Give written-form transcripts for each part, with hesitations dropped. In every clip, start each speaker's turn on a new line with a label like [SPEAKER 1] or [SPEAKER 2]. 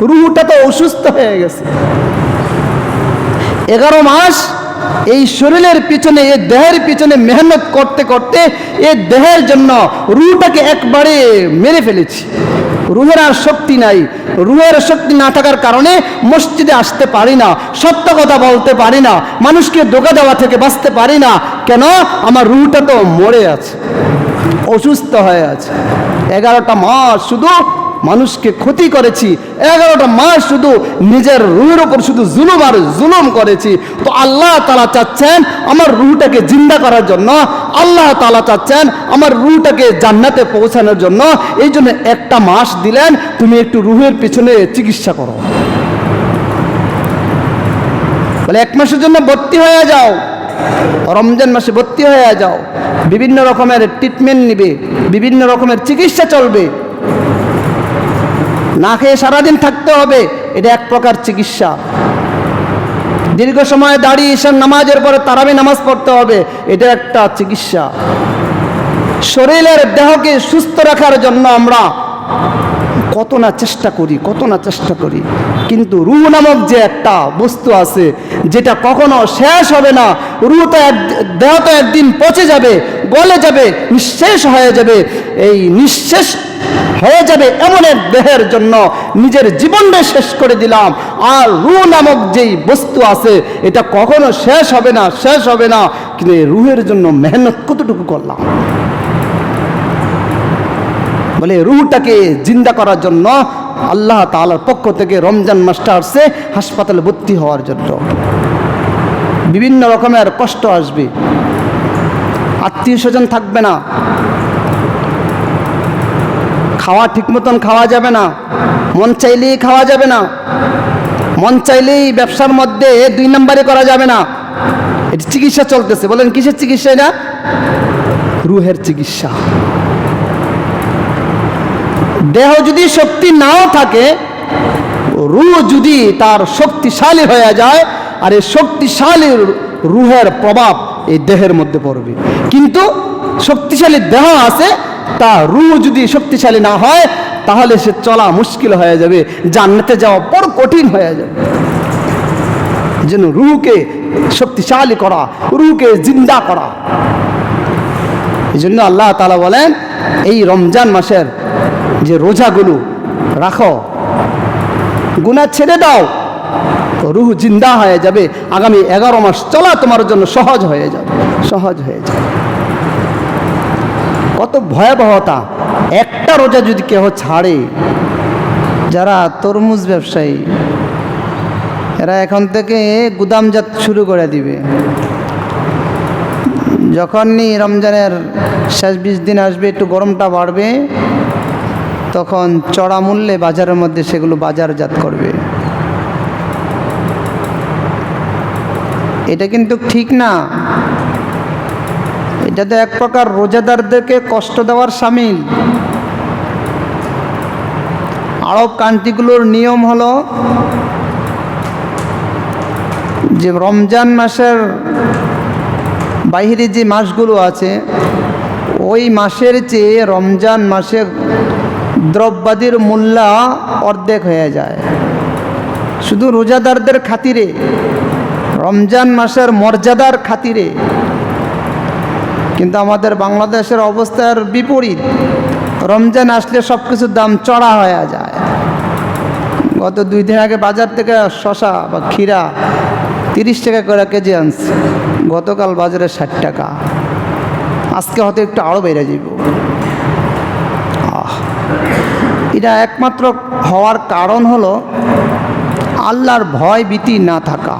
[SPEAKER 1] রুহটা তো অসুস্থ হয়ে গেছে। 11 মাস এই শরীরের পিছনে, এই দেহের পিছনে মেহনত করতে করতে এই দেহের জন্য রুহটাকে একবারে মেরে ফেলেছি। রুহের আর শক্তি নাই। রুহের শক্তি না থাকার কারণে মসজিদে আসতে পারি না, সত্য কথা বলতে পারি না, মানুষকে ধোঁকা দেওয়া থেকে বাঁচতে পারি না। কেন? আমার রুহটা তো মরে আছে, অসুস্থ হয়ে আছে। 11টা মাস শুধু মানুষকে ক্ষতি করেছি, 11টা মাস শুধু নিজের রুহের ওপর শুধু জুলুম আর জুলুম করেছি। তো আল্লাহ তাআলা চাচ্ছেন আমার রুহটাকে জিন্দা করার জন্য, আল্লাহ তাআলা চাচ্ছেন আমার রুহটাকে জান্নাতে পৌঁছানোর জন্য। এই জন্য 1টা মাস দিলেন, তুমি একটু রুহের পিছনে চিকিৎসা করো। বলে 1 মাসের জন্য ভর্তি হয়ে যাও, রমজান মাসে ভর্তি হয়ে যাও, বিভিন্ন রকমের ট্রিটমেন্ট নিবে, বিভিন্ন রকমের চিকিৎসা চলবে, না খেয়ে সারাদিন থাকতে হবে, এটা এক প্রকার চিকিৎসা। দীর্ঘ সময় দাঁড়িয়ে ঈশার নামাজের পরে তারাবি নামাজ পড়তে হবে, এটা একটা চিকিৎসা। শরীরের দেহকে সুস্থ রাখার জন্য আমরা কত না চেষ্টা করি, কিন্তু রূহ নামক যে একটা বস্তু আছে যেটা কখনো শেষ হবে না। রূহ তো দেহ তো একদিন পচে যাবে, গলে যাবে, নিঃশেষ হয়ে যাবে। এই নিঃশেষ হয়ে যাবে এমন এক দেহের জন্য নিজের জীবনটা শেষ করে দিলাম। আর রূহ নামক যেই বস্তু আছে এটা কখনো শেষ হবে না, কিন্তু এই রূহের জন্য মেহনত কতটুকু করলাম। বলে রূহটাকে জিন্দা করার জন্য আল্লাহ তাআলার পক্ষ থেকে রমজান মাসটা আসছে হাসপাতালে ভর্তি হওয়ার জন্য। বিভিন্ন রকমের কষ্ট আসবে, আত্মীয় স্বজন থাকবে না, খাওয়া ঠিক মতন খাওয়া যাবে না, মন চাইলেই খাওয়া যাবে না, মন চাইলেই ব্যবসার মধ্যে 2 নম্বরে করা যাবে না। এটি চিকিৎসা চলতেছে। বলেন কিসের চিকিৎসা? এটা রূহের চিকিৎসা। দেহ যদি শক্তি নাও থাকে, রূহ যদি তার শক্তিশালী হয়ে যায়, আর এই শক্তিশালী রূহের প্রভাব এই দেহের মধ্যে পড়বে। কিন্তু শক্তিশালী দেহ আছে, তা রূহ যদি শক্তিশালী না হয় তাহলে সে চলা মুশকিল হয়ে যাবে, জান্নাতে যাওয়া বড় কঠিন হয়ে যাবে। যেন রূহকে শক্তিশালী করা, রূহকে জিন্দা করা। এই জন্য আল্লাহ তাআলা বলেন এই রমজান মাসের যে রোজাগুলো রাখো, গুনাহ ছেড়ে দাও, রূহ জিন্দা হয়ে যাবে। আগামী 11 মাস চলা তোমার জন্য সহজ হয়ে যাবে। কত ভয়াবহতা! একটা রোজা যদি কেহ ছাড়ে, যারা তরমুজ ব্যবসায়ী এরা এখন থেকে গুদামজাত শুরু করে দিবে। যখনই রমজানের শেষ 20 দিন আসবে, একটু গরমটা বাড়বে, তখন চড়া মূল্যে বাজারের মধ্যে সেগুলো বাজারজাত করবে। এটা কিন্তু ঠিক না। এটা তো এক প্রকার রোজাদারদেরকে কষ্ট দেওয়ার শামিল। আরব কান্ট্রিগুলোর নিয়ম হলো যে রমজান মাসের বাইরে যে মাসগুলো আছে, ওই মাসের চেয়ে রমজান মাসে দ্রব্যাদির মূল্য অর্ধেক হয়ে যায়, শুধু রোজাদারদের খাতিরে, রমজান মাসের মর্যাদার খাতিরে। কিন্তু আমাদের বাংলাদেশের অবস্থার বিপরীত। রমজান আসলে সব কিছুর দাম চড়া হয়ে যায়। গত 2 দিন আগে বাজার থেকে শসা বা ক্ষীরা 30 টাকা করে কেজি আনছে, গতকাল বাজারে 60 টাকা, আজকে হয়তো একটু আরও বেড়ে যাব। এটা একমাত্র হওয়ার কারণ হলো আল্লাহর ভয় ভীতি না থাকা।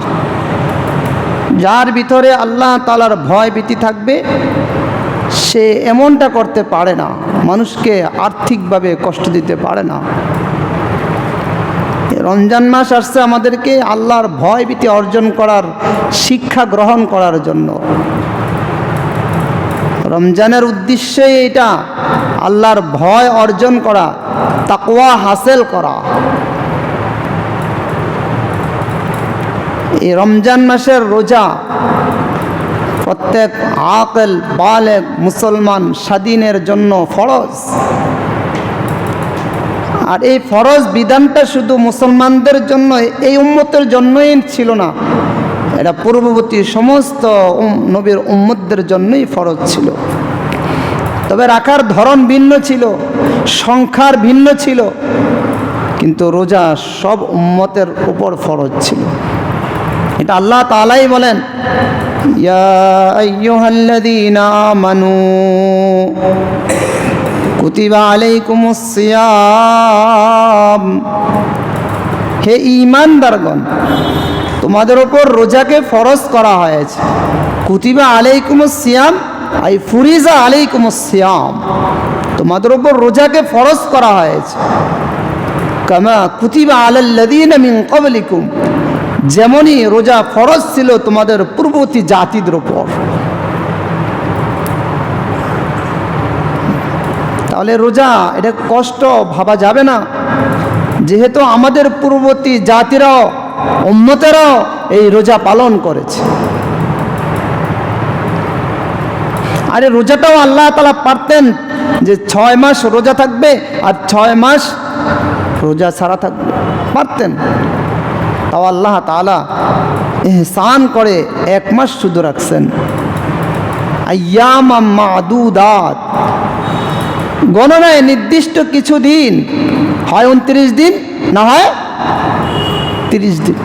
[SPEAKER 1] যার ভিতরে আল্লাহ তাআলার ভয় ভীতি থাকবে, সে এমনটা করতে পারে না, মানুষকে আর্থিকভাবে কষ্ট দিতে পারে না। রমজান মাস আসছে আমাদেরকে আল্লাহর ভয় ভীতি অর্জন করার, শিক্ষা গ্রহণ করার জন্য। রমজানের উদ্দেশ্যই এটা, আল্লাহর ভয় অর্জন করা, তাকওয়া হাসিল করা। এই রমজান মাসের রোজা প্রত্যেক আকিল বালেগ মুসলমান স্বাধীনের জন্য ফরজ। আর এই ফরজ বিধানটা শুধু মুসলমানদের জন্য, এই উম্মতের জন্যই ছিল না, এটা পূর্ববর্তী সমস্ত নবীর উম্মতদের জন্যই ফরজ ছিল। তবে রাখার ধরন ভিন্ন ছিল, সংখ্যার ভিন্ন ছিল, কিন্তু রোজা সব উম্মতের উপর ফরজ ছিল। এটা আল্লাহ তাআলাই বলেন, ইয়া আইয়ুহাল্লাযীনা আমানু কুতিবা আলাইকুমুস সিয়াম, হে ঈমানদারগণ, তোমাদের উপর রোজাকে ফরজ করা হয়েছে। কুতিবা আলাইকুমুস সিয়াম আই ফুরিজা আলাইকুমুস সিয়াম, তোমাদের উপর রোজাকে ফরজ করা হয়েছে। কামা কুতিবা আলাল্লাযীনা মিন ক্বাবলিকুম, যেমনই রোজা ফরজ ছিল তোমাদের পূর্ববর্তী জাতিদের উপর। তাহলে রোজা এটা কষ্ট ভাবা যাবে না, যেহেতু আমাদের পূর্ববর্তী জাতিরাও উম্মতেরাও এই রোজা পালন করেছে। আরে রোজাটাও আল্লাহ তাআলা পারতেন যে 6 মাস রোজা থাকবে আর 6 মাস রোজা ছাড়া থাকবে, পারতেন। তাও আল্লাহ তাআলা ইহসান করে 1 মাস শুধু রাখছেন। আইয়ামাম মাদুদাত, গণনায় নির্দিষ্ট কিছু দিন, হয় 29 দিন না হয় 30 দিন।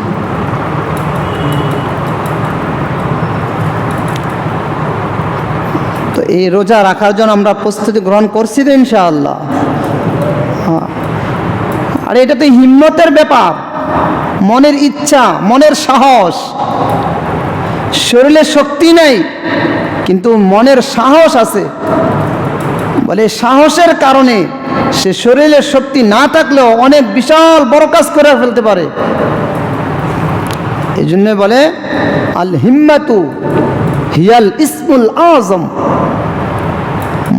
[SPEAKER 1] তো এই রোজা রাখার জন্য আমরা প্রস্তুতি গ্রহণ করছি তো ইনশাআল্লাহ। হ্যাঁ, আর এটা তো হিম্মতের ব্যাপার, মনের ইচ্ছা, মনের সাহস। শরীরে শক্তি নেই কিন্তু মনের সাহস আছে, বলে সাহসের কারণে সে শরীরের শক্তি না থাকলেও অনেক বিশাল বড় কাজ করে ফেলতে পারে। এই জন্য বলে আল হিম্মাতু হিয়াল ইসমুল আজম,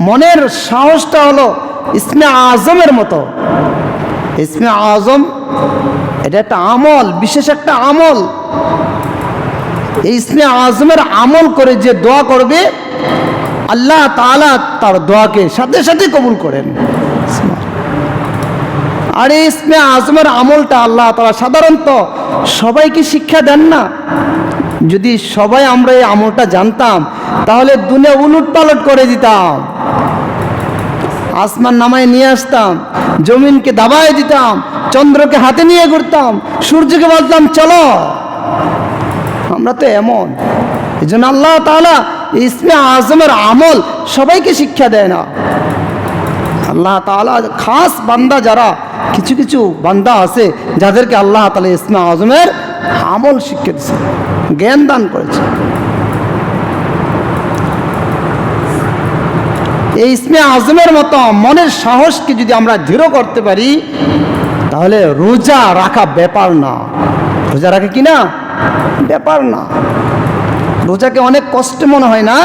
[SPEAKER 1] মনের সাহসটা হলো ইসমে আজমের মতো। ইসমে আজম এটা একটা আমল, বিশেষ একটা আমল। এই ইসমে আজমের আমল করে যে দোয়া করবে আল্লাহ তাআলা তার দোয়াকে সাথে সাথে কবুল করেন। আর এই ইসমে আজমের আমলটা আল্লাহ তাআলা সাধারণত সবাইকে শিক্ষা দেন না। যদি সবাই আমরা এই আমলটা জানতাম তাহলে দুনিয়া উলট পালট করে দিতাম, আসমান নামায় নিয়ে আসতাম, জমিনকে দাবায় দিতাম, চন্দ্রকে হাতে নিয়ে ঘুরতাম, সূর্যকে বলতাম চলো। আমরা তো এমন। এই জন্য আল্লাহ তাআলা ইসমে আজমের আমল সবাইকে শিক্ষা দেয় না। আল্লাহ তাআলা খাস বান্দা, যারা কিছু কিছু বান্দা আছে যাদেরকে আল্লাহ তাআলা ইসমে আজমের আমল শিক্ষা দিয়েছে, জ্ঞান দান করেছে। এই ইসমে আজমের মতো মনের সাহসকে যদি আমরা দৃঢ় করতে পারি তাহলে রোজা রাখা ব্যাপার না। রোজা রাখা কি না ব্যাপার না। রোজাকে অনেক কষ্ট মনে হয় না?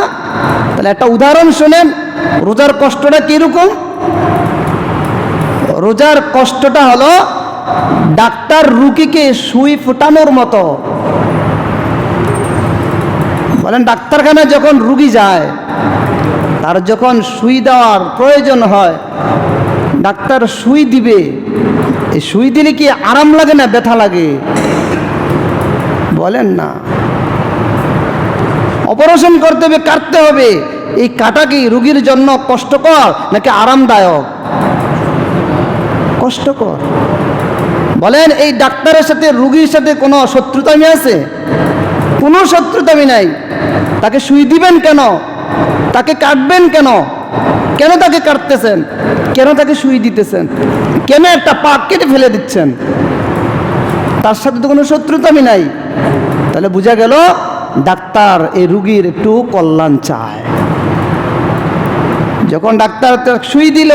[SPEAKER 1] তাহলে একটা উদাহরণ শোনেন, রোজার কষ্টটা কিরকম। রোজার কষ্টটা হলো ডাক্তার রুগীকে সুই ফোটানোর মতো। বলেন ডাক্তারখানায় যখন রুগী যায়, তার যখন সুই দেওয়ার প্রয়োজন হয়, ডাক্তার সুই দিবে, এই সুই দিলে কি আরাম লাগে না ব্যথা লাগে? বলেন না। অপারেশন করতে হবে, কাটতে হবে, এই কাটা কি রুগীর জন্য কষ্টকর নাকি আরামদায়ক? কষ্টকর। বলেন এই ডাক্তারের সাথে রুগীর সাথে কোনো শত্রুতামি আছে? কোনো শত্রুতামি নাই। তাকে সুই দিবেন কেন? তাকে কাটবেন কেন? কেন তাকে কাটতেছেন? কেন তাকে সুই দিতেছেন? কেন একটা পা কেটে ফেলে দিচ্ছেন? তার সাথে তো কোনো শত্রুতামি নাই। তাহলে বোঝা গেল ডাক্তার এই রুগীর একটু কল্যাণ চায়। যখন ডাক্তার সুই দিল,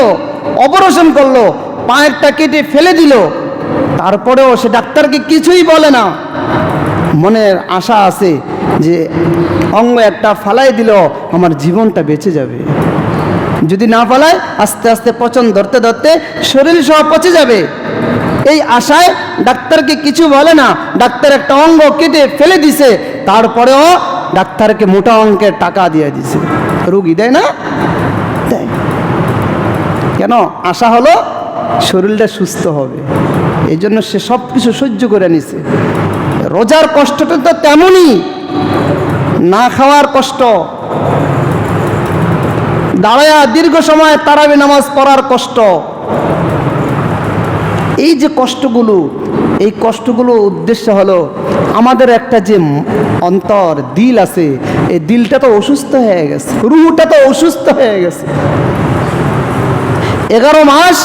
[SPEAKER 1] অপারেশন করলো, পায়েরটা কেটে ফেলে দিল, তারপরেও সে ডাক্তারকে কিছুই বলে না। মনের আশা আছে যে অঙ্গ একটা ফালাই দিল আমার জীবনটা বেঁচে যাবে, যদি না ফালায় আস্তে আস্তে পচন ধরতে ধরতে শরীর সহ পচে যাবে। এই আশায় ডাক্তারকে কিছু বলে না। ডাক্তার একটা অঙ্গ কেটে ফেলে দিছে, তারপরেও ডাক্তারকে মোটা অঙ্কের টাকা দিয়ে দিছে। রুগী দেয় না? দেয়। কেন? আশা হলো শরীরটা সুস্থ হবে। এই জন্য সে সব কিছু সহ্য করে নিছে। রোজার কষ্টটা তো তেমনই, না খাওয়ার কষ্ট, দাঁড়ায়া দীর্ঘ সময় তারাবি নামাজ পড়ার কষ্ট, এই যে কষ্টগুলো, এই কষ্টগুলো উদ্দেশ্য হলো আমাদের একটা যে অন্তর দিল আছে, এই দিলটা তো অসুস্থ হয়ে গেছে, রুহটা তো অসুস্থ হয়ে গেছে। 11 মাস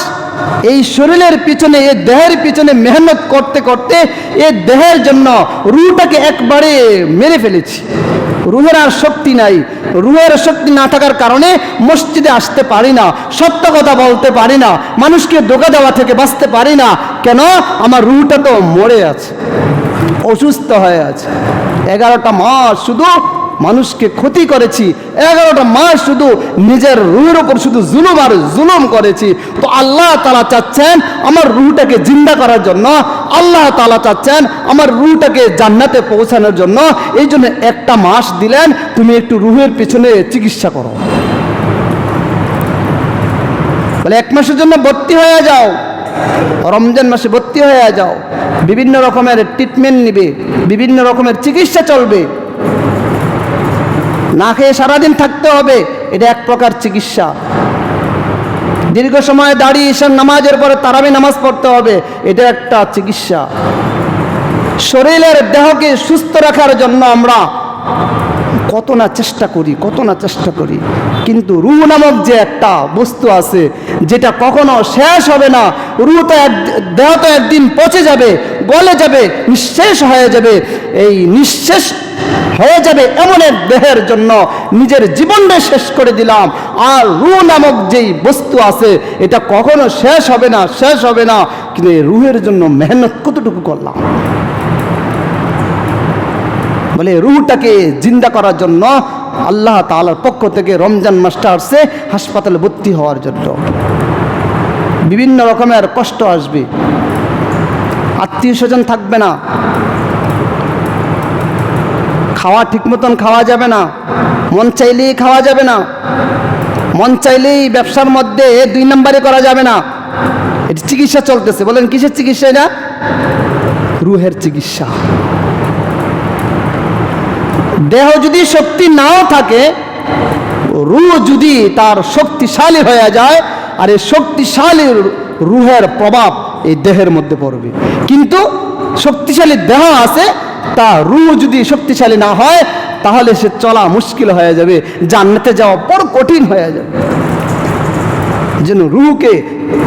[SPEAKER 1] এই শরীরের পিছনে, এই দেহের পিছনে মেহনত করতে করতে এই দেহের জন্য রুহটাকে একবারে মেরে ফেলেছি। রুহের আর শক্তি নাই। রুহের শক্তি না থাকার কারণে মসজিদে আসতে পারি না, সত্য কথা বলতে পারি না, মানুষকে ধোঁকা দেওয়া থেকে বাঁচতে পারি না। কেন? আমার রুহটা তো মরে আছে, অসুস্থ হয়ে আছে। 11টা মাস শুধু মানুষকে ক্ষতি করেছি, 11টা মাস শুধু নিজের রুহের ওপর শুধু জুলুম আর জুলুম করেছি। তো আল্লাহ তাআলা চাচ্ছেন আমার রুহটাকে জিন্দা করার জন্য, আল্লাহ তাআলা চাচ্ছেন আমার রুহটাকে জান্নাতে পৌঁছানোর জন্য। এই জন্য একটা মাস দিলেন, তুমি একটু রুহের পিছনে চিকিৎসা করো। বলে 1 মাসের জন্য ভর্তি হয়ে যাও, রমজান মাসে ভর্তি হয়ে যাও, বিভিন্ন রকমের ট্রিটমেন্ট নিবে, বিভিন্ন রকমের চিকিৎসা চলবে, না খেয়ে সারাদিন থাকতে হবে, এটা এক প্রকার চিকিৎসা। দীর্ঘ সময় দাঁড়িয়ে ঈশার নামাজের পরে তারাবি নামাজ পড়তে হবে, এটা একটা চিকিৎসা। শরীরের দেহকে সুস্থ রাখার জন্য আমরা কত না চেষ্টা করি, কিন্তু রূহ নামক যে একটা বস্তু আছে যেটা কখনো শেষ হবে না। রূহ তো দেহ তো একদিন পচে যাবে, গলে যাবে, নিঃশেষ হয়ে যাবে। এই নিঃশেষ হয়ে যাবে এমন এক দেহের জন্য নিজের জীবনটা শেষ করে দিলাম। আর রূহ নামক যেই বস্তু আছে এটা কখনো শেষ হবে না, কিন্তু রূহের জন্য মেহনত কতটুকু করলাম। বলে রুহটাকে জিন্দা করার জন্য আল্লাহ তাআলার পক্ষ থেকে রমজান মাসটা আসছে হাসপাতালে ভর্তি হওয়ার জন্য। বিভিন্ন রকমের কষ্ট আসবে, আত্মীয় স্বজন থাকবে না, খাওয়া ঠিক মতন খাওয়া যাবে না, মন চাইলেই খাওয়া যাবে না, মন চাইলেই ব্যবসার মধ্যে 2 নম্বরে করা যাবে না। এটি চিকিৎসা চলতেছে। বলেন কিসের চিকিৎসা? এটা রুহের চিকিৎসা। দেহ যদি শক্তি নাও থাকে, রূহ যদি তার শক্তিশালী হয়ে যায়, আর এই শক্তিশালী রূহের প্রভাব এই দেহের মধ্যে পড়বে। কিন্তু শক্তিশালী দেহ আছে, তা রূহ যদি শক্তিশালী না হয় তাহলে সে চলা মুশকিল হয়ে যাবে, জান্নাতে যাওয়া বড় কঠিন হয়ে যাবে। এই জন্য রূহকে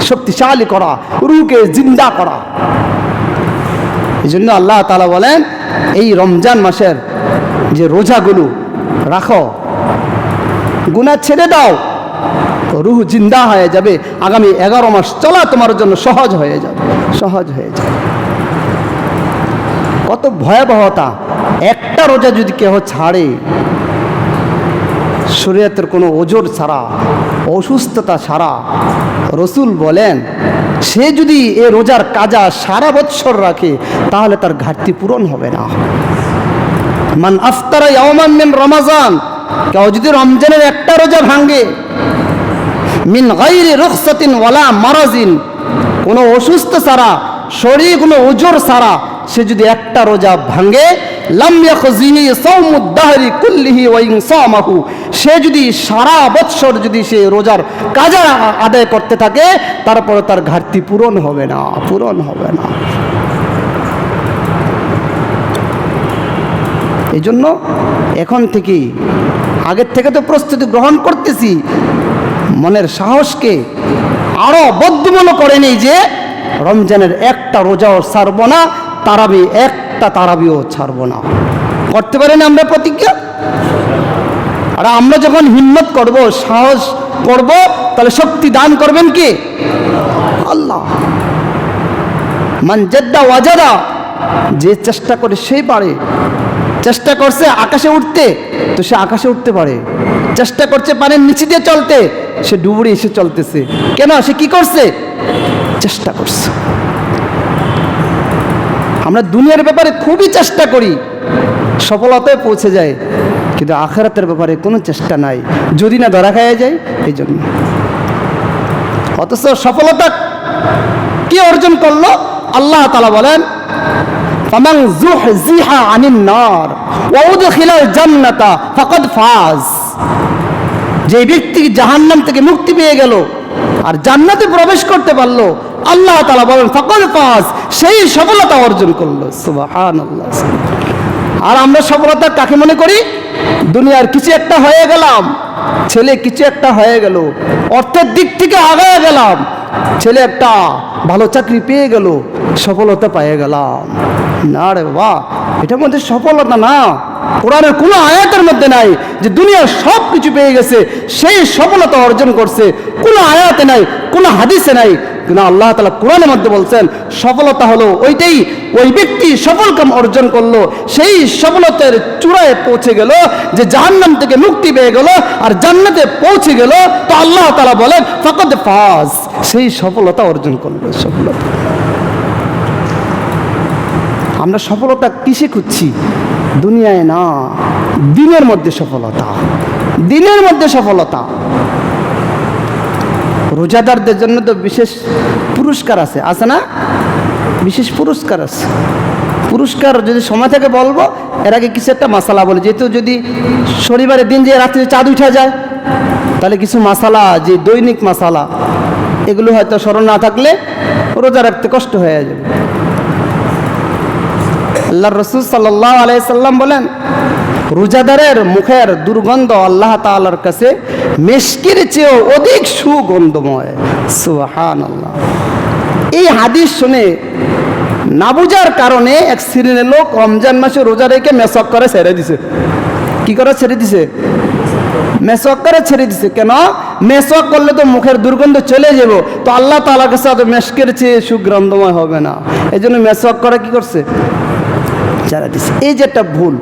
[SPEAKER 1] শক্তিশালী করা, রূহকে জিন্দা করা। এই জন্য আল্লাহ তাআলা বলেন এই রমজান মাসের যে রোজাগুলো রাখো, গুনাহ ছেড়ে দাও, রূহ জিন্দা হয়ে যাবে। আগামী 11 মাস চলা তোমার জন্য সহজ হয়ে যাবে। কত ভয়াবহতা! একটা রোজা যদি কেহ ছাড়ে, শরীয়তের কোনো ওজর ছাড়া, অসুস্থতা ছাড়া, রসুল বলেন সে যদি এ রোজার কাজা সারা বৎসর রাখে তাহলে তার ঘাটতি পূরণ হবে না। মান আফতারা ইয়াওমান মিন রমাজান, কেউ যদি রমজানের একটা রোজা ভাঙে, মিন গায়রি রুখসাতিন ওয়ালা মারাজিন, কোনো অসুস্থ ছাড়া, শরীর কোনো ওজর ছাড়া সে যদি একটা রোজা ভাঙে, লাম ইয়াখজিহি সাওমুদ দাহরি কুল্লিহি ওয়া ইনসামাহু, সে যদি সারা বৎসর যদি সে রোজার কাজা আদায় করতে থাকে তারপরে তার ঘাটতি পূরণ হবে না। এই জন্য এখন থেকেই, আগের থেকে তো প্রস্তুতি গ্রহণ করতেছি, মনের সাহসকে আরো বদ্ধমূল করে নেই যে রমজানের একটা রোজাও ছাড়বো না, একটা তারাবিও ছাড়বো না। করতে পারেন আমরা প্রতিজ্ঞা? আর আমরা যখন হিম্মত করব, সাহস করব, তাহলে শক্তি দান করবেন কে? আল্লাহ। মান জাদ্দা ওয়াজাদা, যে চেষ্টা করে সেই পারে। চেষ্টা করছে আকাশে উঠতে, তো সে আকাশে উঠতে পারে। চেষ্টা করছে পানির নিচে দিয়ে চলতে, সে ডুবুরে এসে চলতেছে। কেন? সে কি করছে? চেষ্টা করছে। আমরা দুনিয়ার ব্যাপারে খুবই চেষ্টা করি, সফলতায় পৌঁছে যায়, কিন্তু আখিরাতের ব্যাপারে কোনো চেষ্টা নাই, যদি না ধরা খাওয়া যায়। এই জন্য অথচ সফলতা কি অর্জন করলো? আল্লাহ তাআলা বলেন, ফামান যুহজিহা আনিন নার ওয়া উদখিলাল জান্নাতা ফাকাদ ফাজ। যে ব্যক্তি জাহান্নাম থেকে মুক্তি পেয়ে গেল আর জান্নাতে প্রবেশ করতে পারলো, আল্লাহ তাআলা বলেন ফাকাদ ফাজ, সেই সফলতা অর্জন করলো। সুবহানাল্লাহ। আর আমরা সফলতা কাকে মনে করি? দুনিয়ার কিছু একটা হয়ে গেলাম, ছেলে কিছু একটা হয়ে গেল, অর্থের দিক থেকে আগায় গেলাম, ছেলে একটা ভালো চাকরি পেয়ে গেল, সফলতা পেয়ে গেলাম। না রে বাবা, এটার মধ্যে সফলতা না। কোরআনের কোনো আয়াতের মধ্যে নাই যে দুনিয়ার সব কিছু পেয়ে গেছে সেই সফলতা অর্জন করছে। কোনো আয়াতে নাই, কোনো হাদিসে নাই। কিন্তু আল্লাহ তাআলা কোরআনের মধ্যে বলছেন সফলতা হলো ওইটাই, ওই ব্যক্তি সফল কাম অর্জন করলো, সেই সফলতার চূড়ায় পৌঁছে গেল, যে জাহান্নাম থেকে মুক্তি পেয়ে গেল আর জান্নাতে পৌঁছে গেল। তো আল্লাহ তাআলা বলেন ফাকাদ ফাজ, সেই সফলতা অর্জন করলো। সফলতা, আমরা সফলতা কিসে খুঁজছি? দুনিয়ায় না, দিনের মধ্যে সফলতা, দিনের মধ্যে সফলতা। রোজাদারদের জন্য তো বিশেষ পুরস্কার আছে, আছে না? বিশেষ পুরস্কার আছে। পুরস্কার যদি সময় থেকে বলবো, এর আগে কিছু একটা মশালা বলে, যেহেতু যদি শনিবারের দিন যে রাত্রে চাঁদ উঠা যায়, তাহলে কিছু মশালা, যে দৈনিক মশালা, এগুলো হয়তো স্মরণ না থাকলে রোজা রাখতে কষ্ট হয়ে যাবে। আল্লাহর রাসূল সাল্লাল্লাহু আলাইহি সাল্লাম বলেন, রোজাদারের মুখের দুর্গন্ধ আল্লাহ তাআলার কাছে মিশকের চেয়েও অধিক সুগন্ধময়। সুবহানাল্লাহ। এই হাদিস শুনে না বুঝার কারণে এক শ্রেণীর লোক রমজান মাসে রোজা রেখে মেসওয়াক করে ছেড়ে দিছে। কি করে ছেড়ে দিছে? মেসওয়াক করে ছেড়ে দিছে। কেন? মেসওয়াক করলে তো মুখের দুর্গন্ধ চলে যাব, তো আল্লাহ তাআলার কাছে তো মেশকের চেয়ে সুগন্ধময় হবে না, এই জন্য মেসওয়াক করে কি করছে? ছেড়ে দিছে। এই যে একটা ভুল,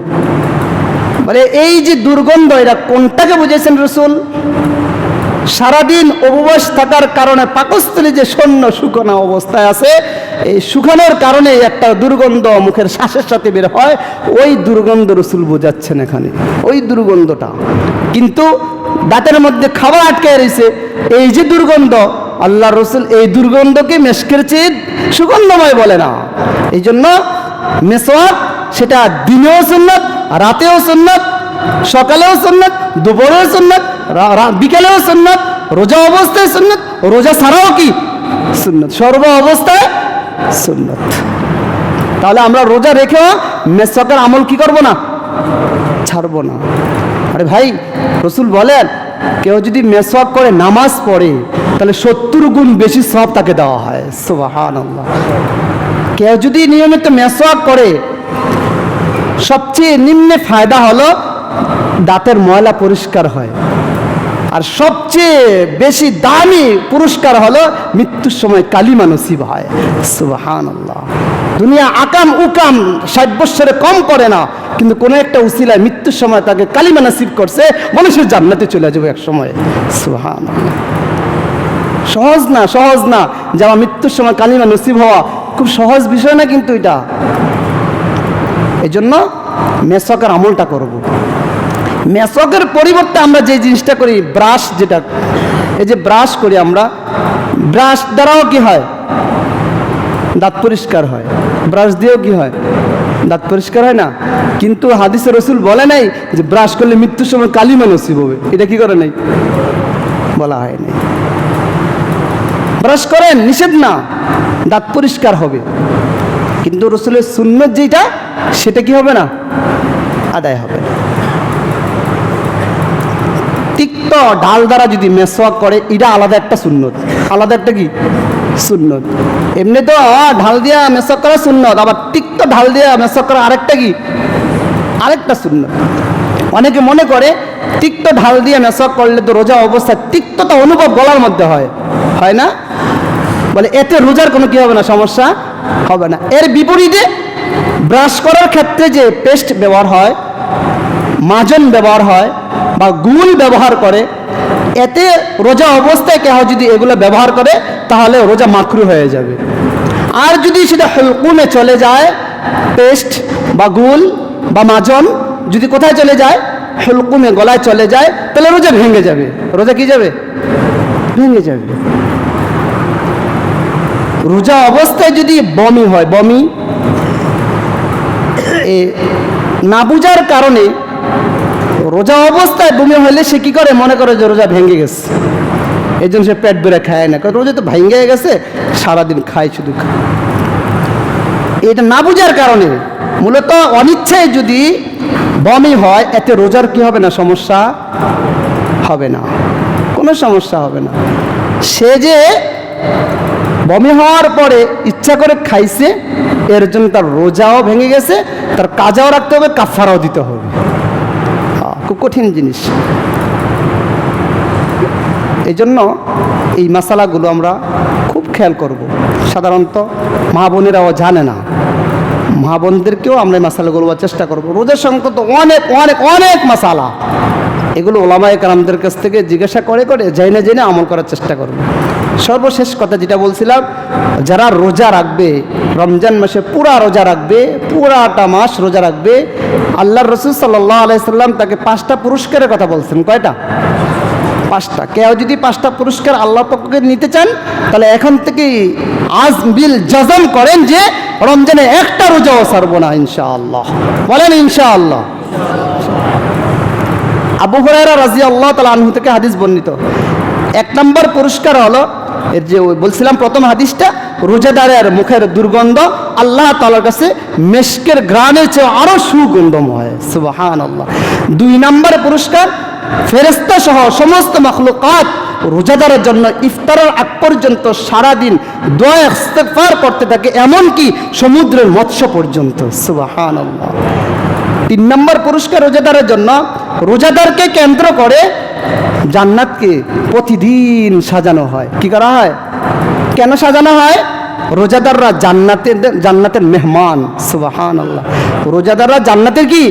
[SPEAKER 1] মানে এই যে দুর্গন্ধ, এটা কোনটাকে বুঝেছেন রাসূল? সারাদিন উপবাস থাকার কারণে পাকস্থলী যে শূন্য শুকনা অবস্থায় আছে, এই শুকানোর কারণে একটা দুর্গন্ধ মুখের শ্বাসের সাথে বের হয়, ওই দুর্গন্ধ রাসূল বোঝাচ্ছেন এখানে, ওই দুর্গন্ধটা। কিন্তু দাঁতের মধ্যে খাবার আটকে রয়েছে, এই যে দুর্গন্ধ, আল্লাহ রাসূল এই দুর্গন্ধকে মেশকের চেয়ে সুগন্ধময় বলে না। এই জন্য মেসওয়াক সেটা দিনেও সুন্নাত, রাতেও সুন্নাত, সকালেও সুন্নাত, দুপুরেও সুন্নাত, বিকেলেও সুন্নাত, রোজা অবস্থায় সুন্নাত, রোজা ছাড়াও কি সুন্নাত, সর্ব অবস্থায় সুন্নাত। তাহলে আমরা রোজা রেখেও মেসওয়াকের আমল কি করব না? ছাড়বো না। আরে ভাই, রাসূল বলেন কেউ যদি মেসওয়াক করে নামাজ পড়ে, তাহলে 70 গুণ বেশি সওয়াব তাকে দেওয়া হয়। সুবহানাল্লাহ। কেউ যদি নিয়মিত মেসওয়াক করে, সবচেয়ে নিম্নে ফায়দা হলো দাঁতের ময়লা পরিষ্কার হয়, আর সবচেয়ে বেশি দামি পুরস্কার হলো মৃত্যুর সময় কালিমা নসিব হয়। সুবহানাল্লাহ। দুনিয়া আকাম উকাম 60 বছরে কম করে না, কিন্তু কোনো একটা উসিলায় মৃত্যুর সময় তাকে কালিমা নসিব করছে, মানুষের জান্নাতে চলে যাবে এক সময়। সুবহানাল্লাহ। সহজ না, সহজ না। যাওয়া মৃত্যুর সময় কালিমা নসিব হওয়া খুব সহজ বিষয় না কিন্তু এটা। এই জন্য মেসওয়াকের আমলটা করব। মেসওয়াকের পরিবর্তে আমরা যে জিনিসটা করি, ব্রাশ, যেটা এই যে ব্রাশ করি আমরা, ব্রাশ দ্বারাও কি হয়? দাঁত পরিষ্কার হয়। ব্রাশ দিয়েও কি হয়? দাঁত পরিষ্কার হয় না। কিন্তু হাদিসে রাসূল বলে নাই যে ব্রাশ করলে মৃত্যুর সময় কালিমা নসিব হবে, এটা কি করে নাই? বলা হয় নাই। ব্রাশ করেন, নিষেধ না, দাঁত পরিষ্কার হবে, কিন্তু রাসূলের সুন্নাত যেটা, সেটা কি হবে না? আদায় হবে। তিক্ত ঢাল দ্বারা যদি মেসওয়াক করে, এটা আলাদা একটা সুন্নত, আলাদা একটা কি সুন্নত। এমনি তো ঢাল দিয়া মেসওয়াক করা সুন্নত, আবার তিক্ত ঢাল দিয়া মেসওয়াক করা আরেকটা কি, আরেকটা সুন্নত। অনেকে মনে করে তিক্ত ঢাল দিয়ে মেসওয়াক করলে তো রোজা অবস্থায় তিক্ততা অনুভব গলার মধ্যে হয়, হয় না? বলে এতে রোজার কোনো কি হবে না, সমস্যা হবে না। এর বিপরীতে ব্রাশ করার ক্ষেত্রে যে পেস্ট ব্যবহার হয়, মাজন ব্যবহার হয় বা গুল ব্যবহার করে, এতে রোজা অবস্থায় কেউ যদি এগুলো ব্যবহার করে, তাহলে রোজা মাকরু হয়ে যাবে। আর যদি সেটা হুলকুমে চলে যায়, পেস্ট বা গুল বা মাজন যদি কোথায় চলে যায়, হুলকুমে গলায় চলে যায়, তাহলে রোজা ভেঙে যাবে। রোজা কি যাবে? ভেঙে যাবে। রোজা অবস্থায় যদি বমি হয়, বমি না বুঝার কারণে রোজা অবস্থায় বমি হলে সে কি করে, মনে করে যে রোজা ভেঙে গেছে, এই জন্য সে পেট বেড়ে খায় না, কারণ রোজা তো ভেঙে গেছে, সারাদিন খায়, শুধু খায়। এটা না বুঝার কারণে, মূলত অনিচ্ছায় যদি বমি হয়, এতে রোজার কি হবে না, সমস্যা হবে না, কোনো সমস্যা হবে না। সে যে বমি হওয়ার পরে ইচ্ছা করে খাইছে, এর জন্য তার রোজাও ভেঙে গেছে, তার কাজাও রাখতে হবে, কাফারাও দিতে হবে। খুব কঠিন জিনিস। এই জন্য এই মশালাগুলো আমরা খুব খেয়াল করব। সাধারণত মা বোনেরাও জানে না, মা বোনদেরকেও আমরা এই মশালাগুলো চেষ্টা করব। রোজার সংক্রান্ত অনেক অনেক অনেক মশালা, এগুলো ওলামায়ে কেরামদের কাছ থেকে জিজ্ঞাসা করে করে জেনে জেনে আমল করার চেষ্টা করব। সর্বশেষ কথা যেটা বলছিলাম, যারা রোজা রাখবে, রমজান মাসে পুরা রোজা রাখবে, পুরাটা মাস রোজা রাখবে, আল্লাহর রাসূল সাল্লাল্লাহু আলাইহি সাল্লাম তাকে 5টা পুরস্কারের কথা বলছেন। কয়টা? 5টা। কেউ যদি 5টা পুরস্কার আল্লাহর পক্ষ থেকে নিতে চান, তাহলে এখন থেকে আজ বিল জজম করেন যে রমজানে একটা রোজাও ছাড়বো না ইনশাআল্লাহ। বলেন ইনশাআল্লাহ। আবু হুরায়রা রাদিয়াল্লাহু তাআলা আনহু থেকে হাদিস বর্ণিত। 1 নম্বর পুরস্কার হলো, এর যে বলছিলাম প্রথম হাদিসটা, রোজাদারের মুখের দুর্গন্ধ আল্লাহ তাআলার কাছে মেশকের ঘ্রাণের চেয়ে আরো সুগন্ধময়। সুবহানাল্লাহ। 2 নম্বর পুরস্কার, ফেরেশতা সহ সমস্ত মাখলুকাত রোজাদারের জন্য ইফতারের আগ পর্যন্ত সারাদিন দোয়া ইস্তেগফার করতে থাকে, এমনকি সমুদ্রের মৎস্য পর্যন্ত। সুবহানাল্লাহ। 3 নম্বর পুরস্কার রোজাদারের জন্য, রোজাদারকে কেন্দ্র করে জান্নাতকে প্রতিদিন সাজানো হয়। কি করা হয়? কেন সাজানো হয়? রোজাদাররা জান্নাতের মেহমান। সুবহানাল্লাহ। রোজাদাররা জান্নাতের কি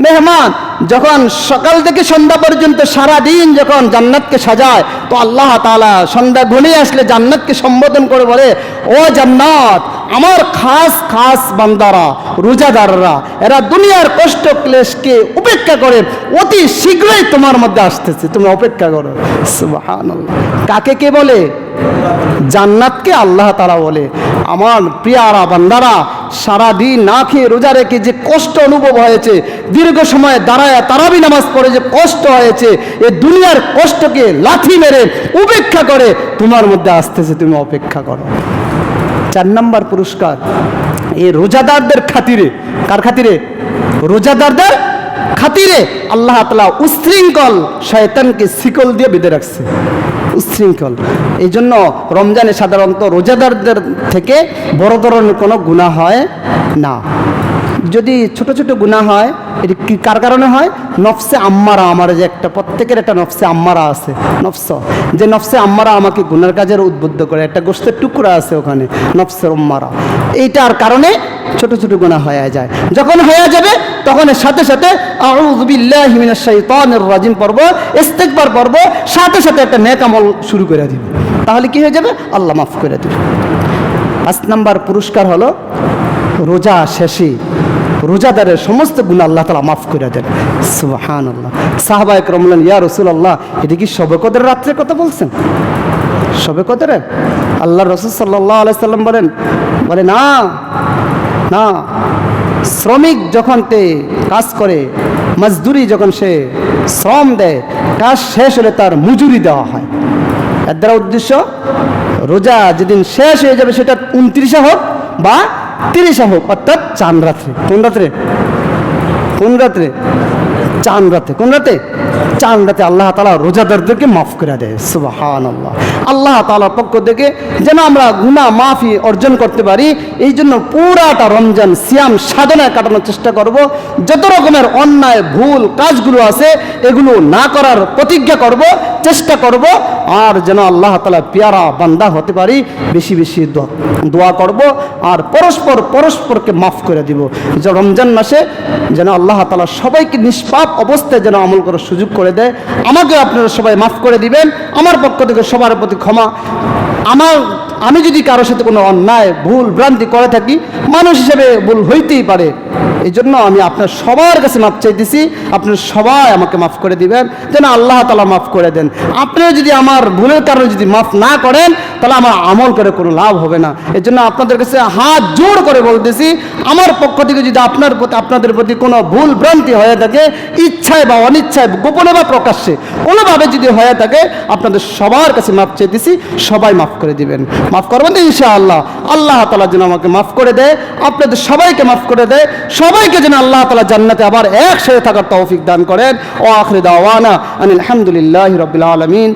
[SPEAKER 1] মেহমান। যখন সকাল থেকে সন্ধ্যা পর্যন্ত সারাদিন যখন জান্নাতকে সাজায়, তো আল্লাহ তাআলা সন্ধ্যা ঘনিয়ে আসলে জান্নাতকে সম্বোধন করে বলে, ও জান্নাত, আমার খাস খাস বান্দারা, রোজাদাররা, এরা দুনিয়ার কষ্ট ক্লেশকে উপেক্ষা করে অতি শীঘ্রই তোমার মধ্যে আসতেছে, তুমি অপেক্ষা করো। সুবহানাল্লাহ। কাকে কে বলে? জান্নাতকে আল্লাহ তাআলা বলে, আমার প্রিয়ারা বান্দারা, সারাদিন না খেয়ে রোজা রেখে যে কষ্ট অনুভব হয়েছে, দীর্ঘ সময় দাঁড়ায় তারাবি নামাজ পড়ে যে কষ্ট হয়েছে, এই দুনিয়ার কষ্টকে লাথি মেরে উপেক্ষা করে তোমার মধ্যে আসতেছে, তুমি অপেক্ষা করো। 4 নম্বর পুরস্কার, এই রোজাদারদের খাতিরে। কার খাতিরে? রোজাদারদের খাতিরে আল্লাহ তাআলা উশৃঙ্খল শয়তানকে শিকল দিয়ে বেঁধে রাখছে। উশৃঙ্খল। এই জন্য রমজানে সাধারণত রোজাদারদের থেকে বড় ধরনের কোনো গুনাহ হয় না। যদি ছোট ছোট গুনাহ হয়, এটি কি কার কারণে হয়? নফসে আম্মারা, আমার যে একটা প্রত্যেকের একটা নফসে আম্মারা আছে, নফস, যে নফসে আম্মারা আমাকে গুনার কাজের উদ্বুদ্ধ করে, একটা গোশতের টুকরা আছে ওখানে, নফসে আম্মারা। এইটার কারণে ছোট ছোট গুনাহ হয়ে যায়। যখন হয়ে যাবে তখন সাথে সাথে আউযু বিল্লাহি মিনাশ শাইতানির রাজিম পড়ব, ইস্তিগফার পড়ব, সাথে সাথে একটা নেক আমল শুরু করে দিব, তাহলে কি হয়ে যাবে? আল্লাহ মাফ করে দিবে। 5 নম্বর পুরস্কার হলো, রোজা শেষে রোজাদারের সমস্ত গুনাহ আল্লাহ তাআলা মাফ করে দেন। সুবহানাল্লাহ। সাহাবায়ে কেরাম বললেন, ইয়া রাসূলুল্লাহ, এটা কি শবে কদরের রাত্রের কথা বলছেন? শবে কদরের? আল্লাহর রাসূল সাল্লাল্লাহু আলাইহি সাল্লাম বলে না না, শ্রমিক যখন কাজ করে, মজদুরি যখন সে শ্রম দেয়, কাজ শেষ হলে তার মজুরি দেওয়া হয়। এর দ্বারা উদ্দেশ্য, রোজা যেদিন শেষ হয়ে যাবে সেটা 29 হোক বা 30 হোক, অর্থাৎ চাঁদ রাত্রে। কোন রাত্রে? কোন রাত্রে? চাঁদ রাতে। কোন রাতে? চাঁদ রাতে আল্লাহ তাআলা রোজাদারদেরকে মাফ করে দেয়। সুবহানাল্লাহ। আল্লাহ তাআলার পক্ষ থেকে যেন আমরা গুনাহ মাফি অর্জন করতে পারি, এই জন্য পুরাটা রমজান সিয়াম সাধনায় কাটানোর চেষ্টা করব। যত রকমের অন্যায় ভুল কাজগুলো আছে, এগুলো না করার প্রতিজ্ঞা করব, চেষ্টা করব, আর যেন আল্লাহ তাআলা পেয়ারা বান্দা হতে পারি। বেশি বেশি দোয়া করব, আর পরস্পরকে মাফ করে দিব। যে রমজান মাসে যেন আল্লাহ তাআলা সবাইকে নিষ্পাপ অবস্থায় যেন আমল করার সুযোগ করে দেয়। আমাকে আপনারা সবাই মাফ করে দিবেন। আমার পক্ষ থেকে সবার প্রতি ক্ষমা। আমি যদি কারোর সাথে কোনো অন্যায় ভুল ভ্রান্তি করে থাকি, মানুষ হিসেবে ভুল হইতেই পারে। এই জন্য আমি আপনার সবার কাছে মাফ চাইতেছি, আপনার সবাই আমাকে মাফ করে দিবেন, যেন আল্লাহ তাআলা মাফ করে দেন। আপনারা যদি আমার ভুলের কারণে যদি মাফ না করেন, তাহলে আমার আমল করে কোনো লাভ হবে না। এই জন্য আপনাদের কাছে হাত জোড় করে বলতেছি, আমার পক্ষ থেকে যদি আপনাদের প্রতি কোনো ভুল ভ্রান্তি হয়ে থাকে, ইচ্ছায় বা অনিচ্ছায়, গোপনে বা প্রকাশ্যে কোনোভাবে যদি হয়ে থাকে, আপনাদের সবার কাছে মাফ চাইতেছি, সবাই মাফ করে দিবেন। মাফ করবেন তো ইনশাআল্লাহ? আল্লাহ তাআলা যেন আমাকে মাফ করে দেয়, আপনাদের সবাইকে মাফ করে দেয়, সবাইকে যেন আল্লাহ তাআলা জান্নাতে আবার একসাথে থাকার তৌফিক দান করেন। ওয়া আখিরু দাওয়ানা আনিল হামদুলিল্লাহি রাব্বিল আলামিন।